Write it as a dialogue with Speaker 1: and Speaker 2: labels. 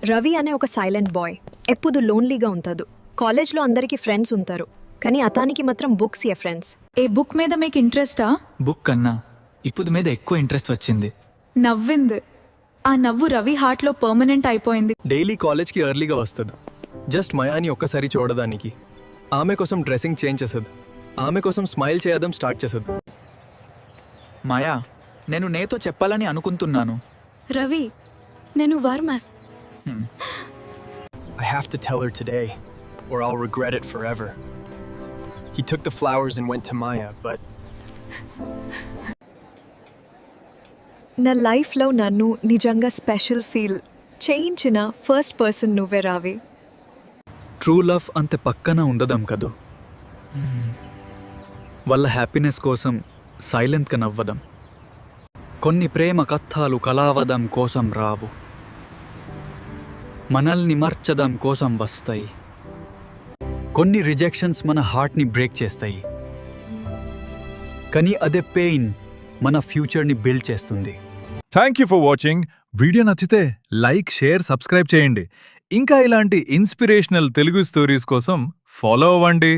Speaker 1: రవి అనే ఒక silent bye ఎప్పుడు లోన్లీగా ఉంటాడు. కాలేజ్లో అందరికీ ఫ్రెండ్స్ ఉంటారు, కానీ అతనికి మాత్రం బుక్స్ ఏ ఫ్రెండ్స్.
Speaker 2: ఏ బుక్ మీద మీకు ఇంట్రెస్టా?
Speaker 3: బుక్ కన్నా ఇప్పుడు మీద ఎక్కువ ఇంట్రెస్ట్ వచ్చింది.
Speaker 2: నవ్వింది. ఆ నవ్వు రవి హార్ట్లో పర్మనెంట్ అయిపోయింది.
Speaker 4: డైలీ కాలేజ్కి ఎర్లీగా వస్తుంది. జస్ట్ మయాని ఒక్కసారి చూడడానికి. ఆమె కోసం డ్రెస్సింగ్ చేంజ్ చేస్తుంది. ఆమె కోసం స్మైల్ చేయడం స్టార్ట్ చేస్తుంది.
Speaker 3: మాయా, నేను నీతో చెప్పాలని అనుకుంటున్నాను.
Speaker 1: రవి, నేను Varma.
Speaker 4: I have to tell her today, or I'll regret it forever. He took the flowers and went to Maya, but
Speaker 1: నా లైఫ్లో నన్ను నిజంగా స్పెషల్ ఫీల్ చేయించిన ఫస్ట్ పర్సన్ నువ్వే రావి.
Speaker 3: ట్రూ లవ్ అంత పక్కన ఉండదాం కదూ. వాళ్ళ హ్యాపీనెస్ కోసం సైలెంట్గా నవ్వదాం. కొన్ని ప్రేమ కథలు కలావదం కోసం రావు, మనల్ని మార్చడం కోసం వస్తాయి. కొన్ని రిజెక్షన్స్ మన హార్ట్ని బ్రేక్ చేస్తాయి, కానీ అదే పెయిన్ మన ఫ్యూచర్ని బిల్డ్ చేస్తుంది.
Speaker 5: Thank you for watching. Video నచ్చితే లైక్, షేర్, సబ్స్క్రైబ్ చేయండి. ఇంకా ఇలాంటి ఇన్స్పిరేషనల్ తెలుగు స్టోరీస్ కోసం ఫాలో అవ్వండి.